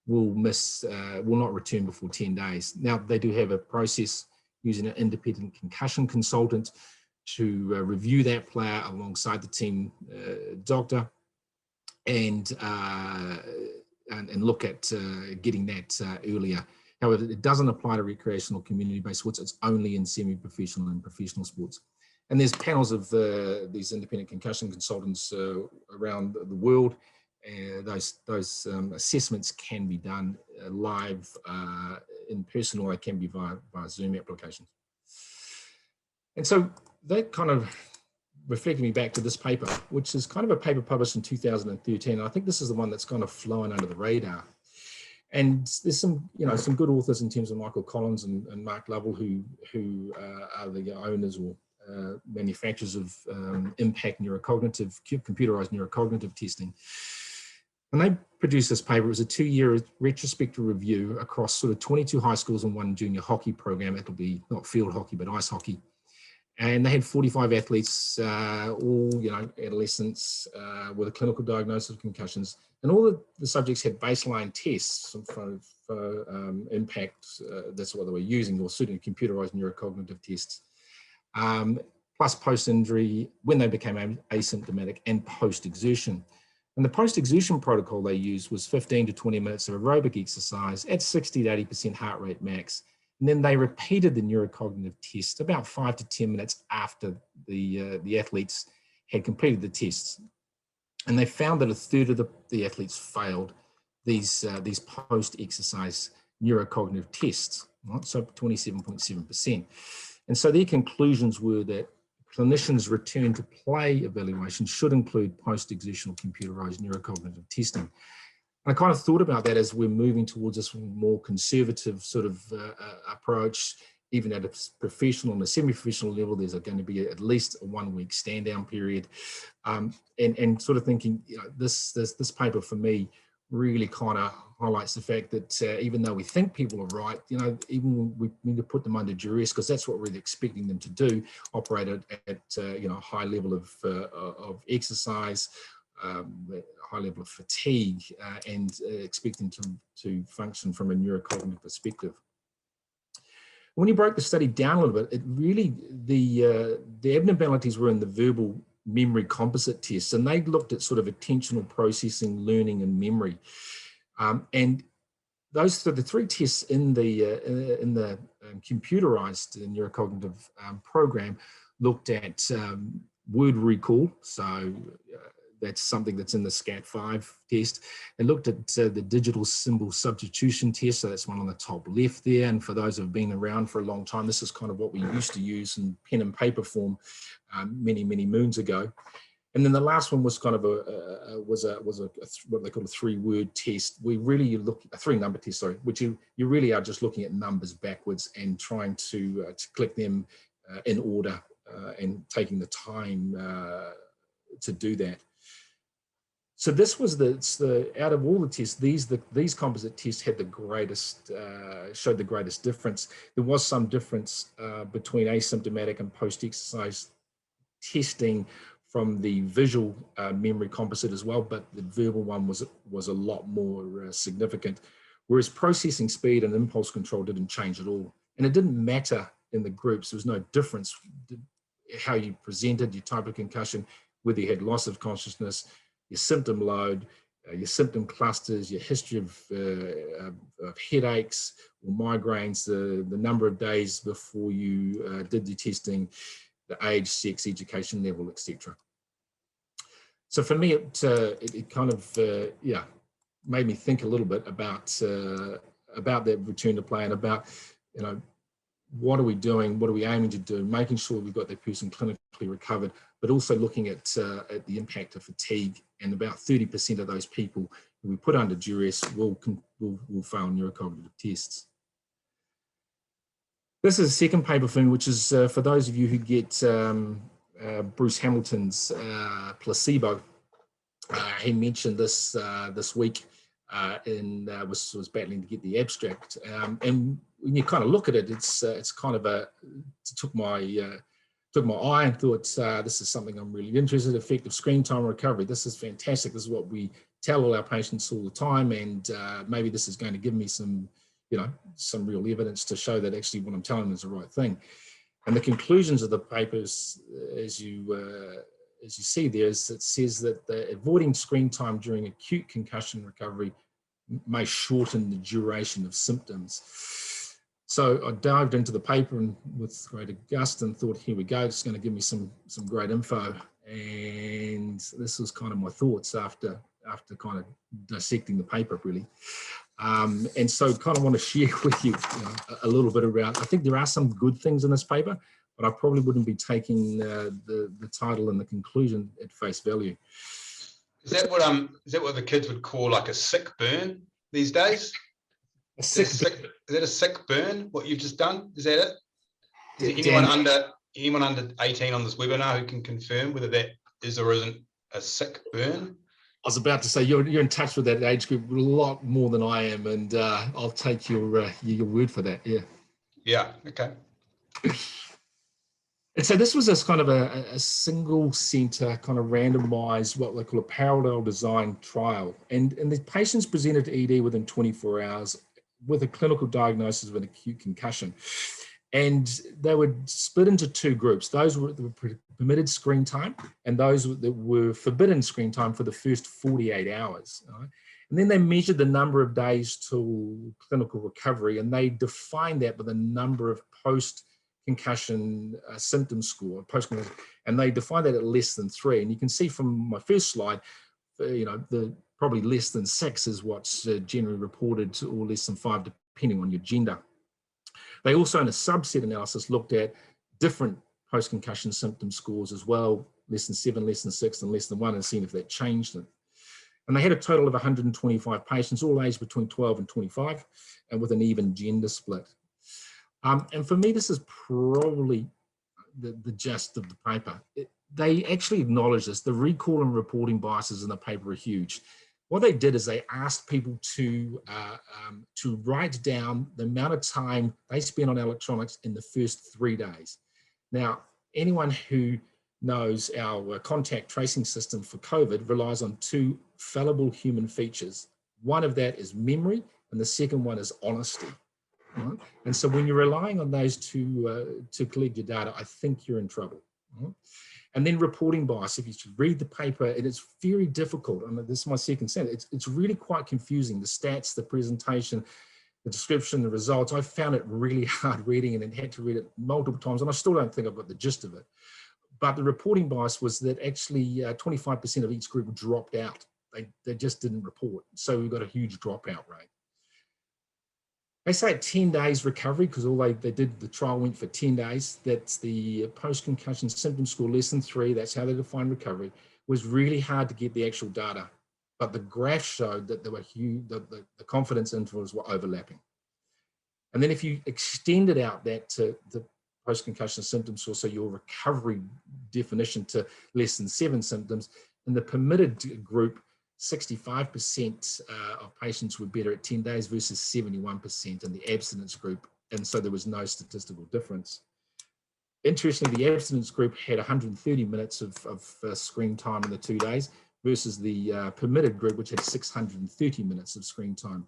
will not return before 10 days. Now, they do have a process using an independent concussion consultant to review that player alongside the team doctor and look at getting that earlier. However, it doesn't apply to recreational community-based sports. It's only in semi-professional and professional sports. And there's panels of these independent concussion consultants around the world. Those assessments can be done live in person, or they can be via Zoom applications. And so that kind of reflected me back to this paper, which is kind of a paper published in 2013. And I think this is the one that's kind of flown under the radar. And there's some good authors in terms of Michael Collins and Mark Lovell, who are the owners or manufacturers of impact neurocognitive, computerized neurocognitive testing. And they produced this paper. It was a 2-year retrospective review across sort of 22 high schools and 1 junior hockey program. It'll be not field hockey, but ice hockey. And they had 45 athletes, all adolescents with a clinical diagnosis of concussions. And all the subjects had baseline tests for impact. That's what they were using, or certainly computerized neurocognitive tests. Plus post-injury, when they became asymptomatic, and post-exertion. And the post-exertion protocol they used was 15 to 20 minutes of aerobic exercise at 60 to 80% heart rate max. And then they repeated the neurocognitive test about 5 to 10 minutes after the athletes had completed the tests. And they found that a third of the athletes failed, these post-exercise neurocognitive tests, right? So 27.7%. And so their conclusions were that clinicians' return to play evaluation should include post-exertional computerized neurocognitive testing. I kind of thought about that as we're moving towards this more conservative sort of approach. Even at a professional and a semi-professional level, there's going to be at least a 1 week stand down period. And sort of thinking, you know, this paper for me really kind of highlights the fact that even though we think people are right, you know, even we need to put them under duress, because that's what we're expecting them to do, operate at you know, a high level of exercise, high level of fatigue, and expecting to function from a neurocognitive perspective. When you broke the study down a little bit, it really, the abnormalities were in the verbal memory composite tests, and they looked at sort of attentional processing, learning, and memory. And those are the three tests in the computerized neurocognitive program looked at word recall. So that's something that's in the SCAT5 test. It looked at the digital symbol substitution test. So that's one on the top left there. And for those who have been around for a long time, this is kind of what we used to use in pen and paper form many moons ago. And then the last one was kind of what they call a 3-word test. We really look a 3-number test, sorry, which you really are just looking at numbers backwards and trying to click them in order and taking the time to do that. So this was out of all the tests, these composite tests had the greatest, showed the greatest difference. There was some difference between asymptomatic and post-exercise testing from the visual memory composite as well, but the verbal one was a lot more significant, whereas processing speed and impulse control didn't change at all. And it didn't matter in the groups. There was no difference how you presented, your type of concussion, whether you had loss of consciousness, your symptom load, your symptom clusters, your history of headaches or migraines, the number of days before you did the testing, the age, sex, education level, etc. So for me, it kind of made me think a little bit about that return to play and about, you know, what are we doing, what are we aiming to do, making sure we've got that person clinically recovered, but also looking at the impact of fatigue. And about 30% of those people who we put under duress will fail neurocognitive tests. This is a second paper for me, which is for those of you who get Bruce Hamilton's placebo. He mentioned this this week and was battling to get the abstract. And when you kind of look at it, it's kind of it took my eye and thought, this is something I'm really interested in, effective screen time recovery. This is fantastic. This is what we tell all our patients all the time. And maybe this is going to give me some, you know, some real evidence to show that actually what I'm telling them is the right thing. And the conclusions of the papers, as you see there, is it says that avoiding screen time during acute concussion recovery may shorten the duration of symptoms. So I dived into the paper and with great gust and thought, here we go, it's going to give me some great info. And this was kind of my thoughts after kind of dissecting the paper, really. And so kind of want to share with you, a little bit around, I think there are some good things in this paper, but I probably wouldn't be taking the title and the conclusion at face value. Is that what the kids would call like a sick burn these days? Is that a sick burn, what you've just done? Is that it? Is there anyone under 18 on this webinar who can confirm whether that is or isn't a sick burn? I was about to say you're in touch with that age group a lot more than I am, and I'll take your word for that. Yeah. Yeah. Okay. And so this was this kind of a single center kind of randomized, what they call a parallel design trial. And the patients presented to ED within 24 hours with a clinical diagnosis of an acute concussion. And they were split into two groups. Those were permitted screen time and those that were forbidden screen time for the first 48 hours. Right? And then they measured the number of days to clinical recovery, and they defined that with a number of post-concussion symptom score, and they defined that at less than 3. And you can see from my first slide, the probably less than 6 is what's generally reported, or less than 5, depending on your gender. They also, in a subset analysis, looked at different post-concussion symptom scores as well, less than 7, less than 6, and less than 1, and seeing if that changed it. And they had a total of 125 patients, all aged between 12 and 25, and with an even gender split. And for me, this is probably the gist of the paper. They actually acknowledge this. The recall and reporting biases in the paper are huge. What they did is they asked people to write down the amount of time they spent on electronics in the first 3 days. Now, anyone who knows our contact tracing system for COVID relies on 2 fallible human features. One of that is memory, and the second one is honesty. Right? And so when you're relying on those to collect your data, I think you're in trouble. Right? And then reporting bias, if you should read the paper, and it's very difficult. I mean, this is my second sentence. It's really quite confusing. The stats, the presentation, the description, the results. I found it really hard reading and had to read it multiple times, and I still don't think I've got the gist of it. But the reporting bias was that actually 25% of each group dropped out. They just didn't report. So we've got a huge dropout rate. They say 10 days recovery, because all they did, the trial went for 10 days. That's the post-concussion symptom score less than 3. That's how they define recovery. It was really hard to get the actual data, but the graph showed that there were huge, the confidence intervals were overlapping. And then if you extended out that to the post-concussion symptom score, so your recovery definition to less than 7 symptoms, in the permitted group, 65% of patients were better at 10 days versus 71% in the abstinence group. And so there was no statistical difference. Interestingly, the abstinence group had 130 minutes of screen time in the 2 days versus the permitted group, which had 630 minutes of screen time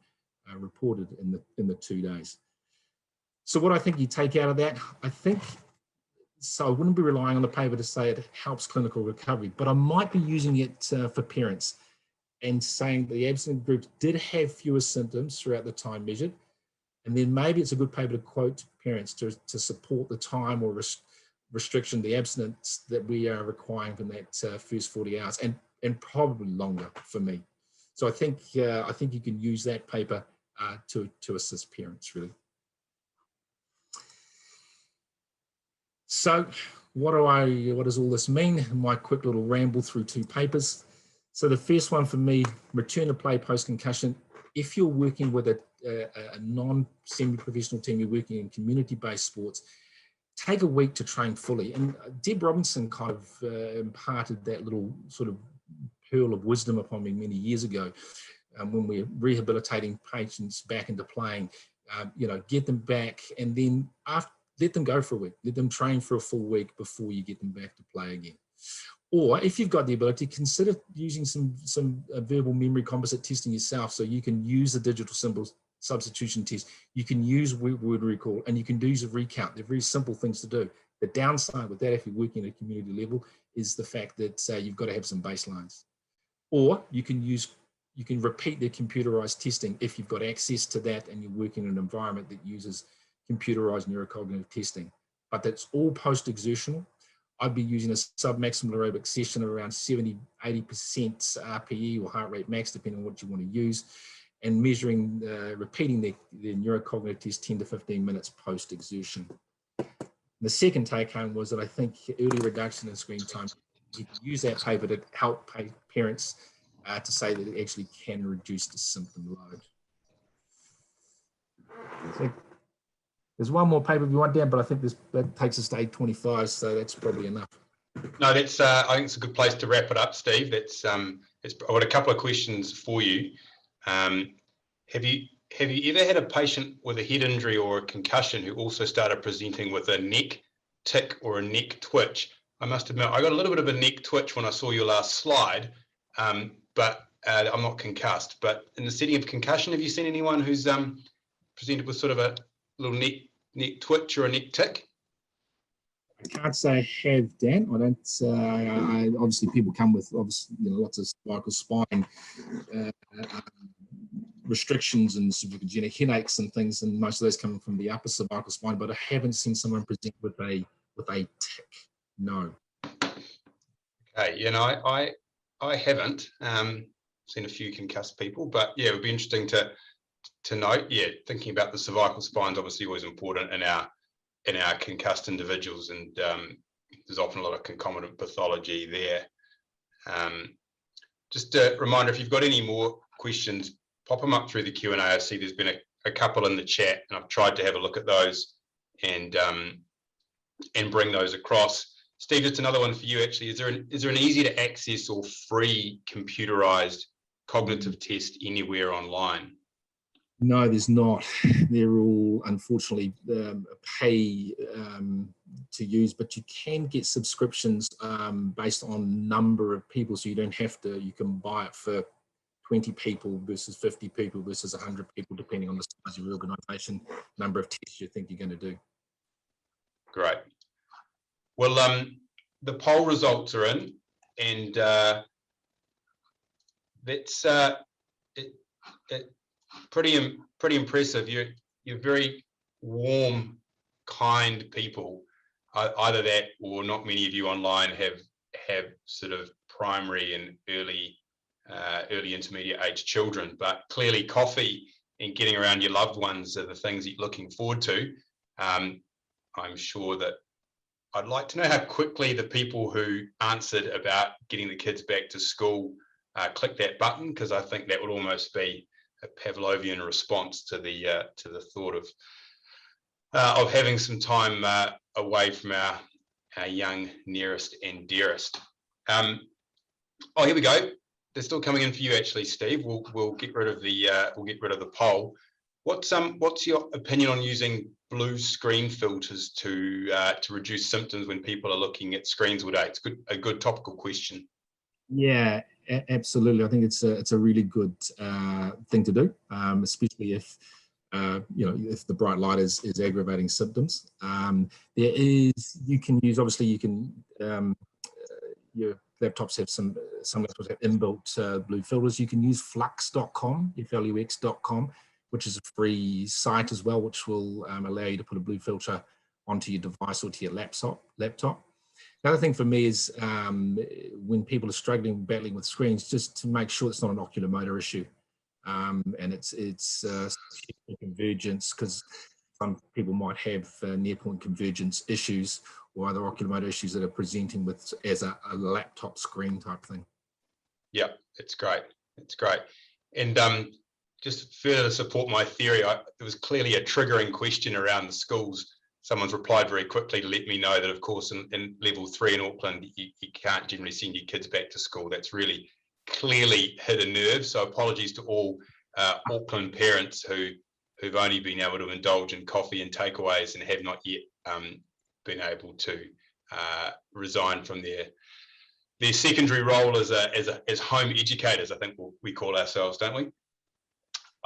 reported in the 2 days. So what I think you take out of that, so I wouldn't be relying on the paper to say it helps clinical recovery, but I might be using it for parents and saying the abstinent groups did have fewer symptoms throughout the time measured. And then maybe it's a good paper to quote parents to support the time or restriction, the abstinence that we are requiring from that first 40 hours and probably longer for me. So I think you can use that paper to assist parents really. So what does all this mean? My quick little ramble through 2 papers. So the first one for me, return to play post-concussion. If you're working with a non-semi-professional team, you're working in community-based sports, take a week to train fully. And Deb Robinson kind of imparted that little sort of pearl of wisdom upon me many years ago when we're rehabilitating patients back into playing. Get them back, and then let them go for a week. Let them train for a full week before you get them back to play again. Or if you've got the ability, consider using some verbal memory composite testing yourself. So you can use the digital symbol substitution test. You can use word recall, and you can use a recount. They're very simple things to do. The downside with that, if you're working at a community level, is the fact that you've got to have some baselines. Or you can repeat the computerized testing if you've got access to that and you're working in an environment that uses computerized neurocognitive testing. But that's all post-exertional. I'd be using a sub-maximal aerobic session of around 70-80% RPE or heart rate max, depending on what you want to use, and measuring, repeating the neurocognitive test 10 to 15 minutes post-exertion. The second take home was that I think early reduction in screen time, you can use that paper to help parents to say that it actually can reduce the symptom load. So, there's one more paper if you want, Dan, but I think that takes us to 8:25, so that's probably enough. No, that's. I think it's a good place to wrap it up, Steve. I've got a couple of questions for you. Have you ever had a patient with a head injury or a concussion who also started presenting with a neck tick or a neck twitch? I must admit, I got a little bit of a neck twitch when I saw your last slide, but I'm not concussed. But in the setting of concussion, have you seen anyone who's presented with sort of a little neck twitch or a neck tick? I can't say I have, Dan. I don't. Obviously, people come with lots of cervical spine restrictions and cervicogenic headaches and things, and most of those coming from the upper cervical spine. But I haven't seen someone present with a tick. No. Okay. I haven't. seen a few concussed people, but yeah, it would be interesting to note. Yeah, thinking about the cervical spine is obviously always important in our concussed individuals, and there's often a lot of concomitant pathology there. Just a reminder, if you've got any more questions, pop them up through the Q&A. I see there's been a couple in the chat, and I've tried to have a look at those and bring those across. Steve, it's another one for you actually. Is there an easy to access or free computerized cognitive test anywhere online? No, there's not. They're all, unfortunately, pay to use, but you can get subscriptions based on number of people. So you don't have to, you can buy it for 20 people versus 50 people versus 100 people, depending on the size of your organization, number of tests you think you're going to do. Great. Well, the poll results are in, and that's pretty impressive. You're very warm, kind people. Either that, or not many of you online have sort of primary and early intermediate age children. But clearly, coffee and getting around your loved ones are the things you're looking forward to. I'm sure that I'd like to know how quickly the people who answered about getting the kids back to school click that button, because I think that would almost be a Pavlovian response to the thought of having some time away from our young nearest and dearest. Oh, here we go. They're still coming in for you, actually, Steve. We'll get rid of the poll. What's your opinion on using blue screen filters to reduce symptoms when people are looking at screens all day? It's a good topical question. Yeah, absolutely. I think it's a really good thing to do, especially if if the bright light is aggravating symptoms. You can use, obviously you can, your laptops have some laptops have inbuilt blue filters. You can use flux.com, flux.com, which is a free site as well, which will allow you to put a blue filter onto your device or to your laptop. The other thing for me is when people are battling with screens, just to make sure it's not an oculomotor issue. And it's convergence, because some people might have near point convergence issues or other oculomotor issues that are presenting with as a laptop screen type thing. Yeah, it's great. It's great. And just further to support my theory, there was clearly a triggering question around the schools. Someone's replied very quickly to let me know that, of course, in level 3 in Auckland, you can't generally send your kids back to school. That's really clearly hit a nerve. So apologies to all Auckland parents who've only been able to indulge in coffee and takeaways and have not yet been able to resign from their secondary role as home educators, I think we call ourselves, don't we?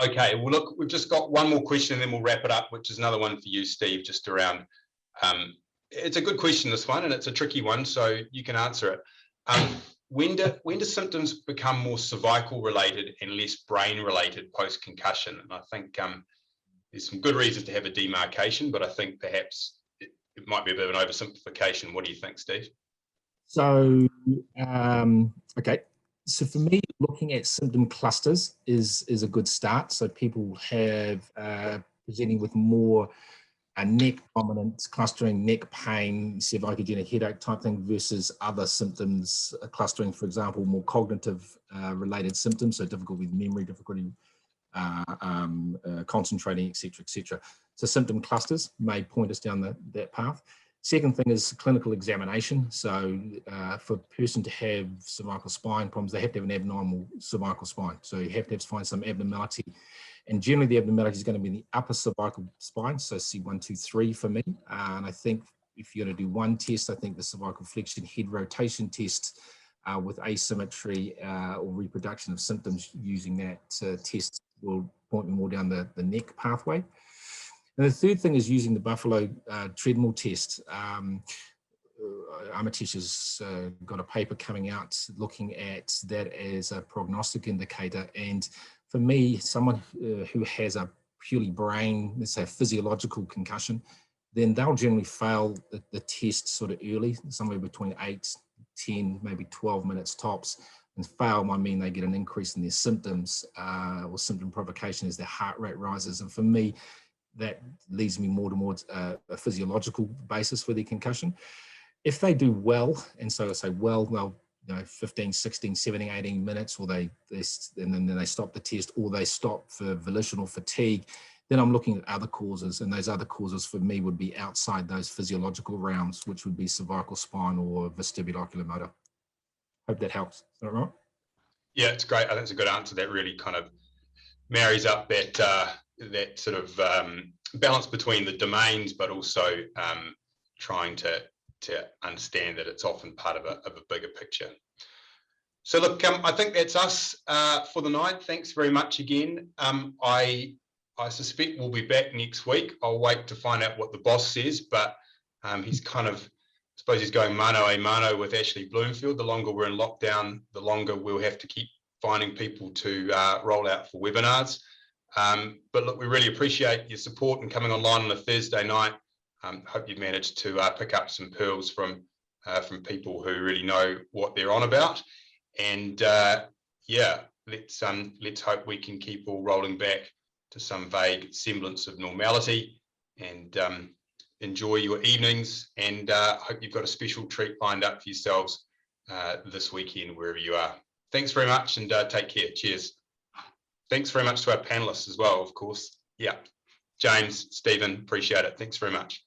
Okay, well, look, we've just got one more question and then we'll wrap it up, which is another one for you, Steve, just around, it's a good question, this one, and it's a tricky one, so you can answer it. When do symptoms become more cervical related and less brain related post-concussion? And I think there's some good reasons to have a demarcation, but I think perhaps it might be a bit of an oversimplification. What do you think, Steve? So, okay. So for me, looking at symptom clusters is a good start. So people have presenting with more neck dominant, clustering, neck pain, cervicogenic headache type thing versus other symptoms clustering, for example, more cognitive related symptoms, so difficulty with memory, difficulty concentrating, etc., etc. So symptom clusters may point us down that path. Second thing is clinical examination. So for a person to have cervical spine problems, they have to have an abnormal cervical spine. So you have to find some abnormality. And generally the abnormality is going to be in the upper cervical spine. So C1, 2, 3 for me. And I think if you're going to do one test, I think the cervical flexion head rotation test with asymmetry or reproduction of symptoms using that test will point me more down the neck pathway. And the third thing is using the Buffalo treadmill test. Amitesh has got a paper coming out looking at that as a prognostic indicator. And for me, someone who has a purely brain, let's say a physiological concussion, then they'll generally fail the test sort of early, somewhere between 8, 10, maybe 12 minutes tops, And fail might mean they get an increase in their symptoms or symptom provocation as their heart rate rises. And for me, that leads me more towards a physiological basis for their concussion. If they do well, and so I say well, 15, 16, 17, 18 minutes, or and then they stop the test, or they stop for volitional fatigue, then I'm looking at other causes, and those other causes for me would be outside those physiological realms, which would be cervical spine or vestibuloculomotor. Hope that helps. Is that right? Yeah, it's great. I think it's a good answer. That really kind of marries up that that sort of balance between the domains, but also trying to understand that it's often part of a bigger picture. So look, I think that's us for the night. Thanks very much again. I suspect we'll be back next week. I'll wait to find out what the boss says, but he's kind of, I suppose he's going mano a mano with Ashley Bloomfield. The longer we're in lockdown, the longer we'll have to keep finding people to roll out for webinars. But look, we really appreciate your support and coming online on a Thursday night. Hope you've managed to pick up some pearls from people who really know what they're on about. And yeah, let's hope we can keep all rolling back to some vague semblance of normality, and enjoy your evenings, and hope you've got a special treat lined up for yourselves this weekend, wherever you are. Thanks very much, and take care. Cheers. Thanks very much to our panelists as well, of course. Yeah, James, Stephen, appreciate it. Thanks very much.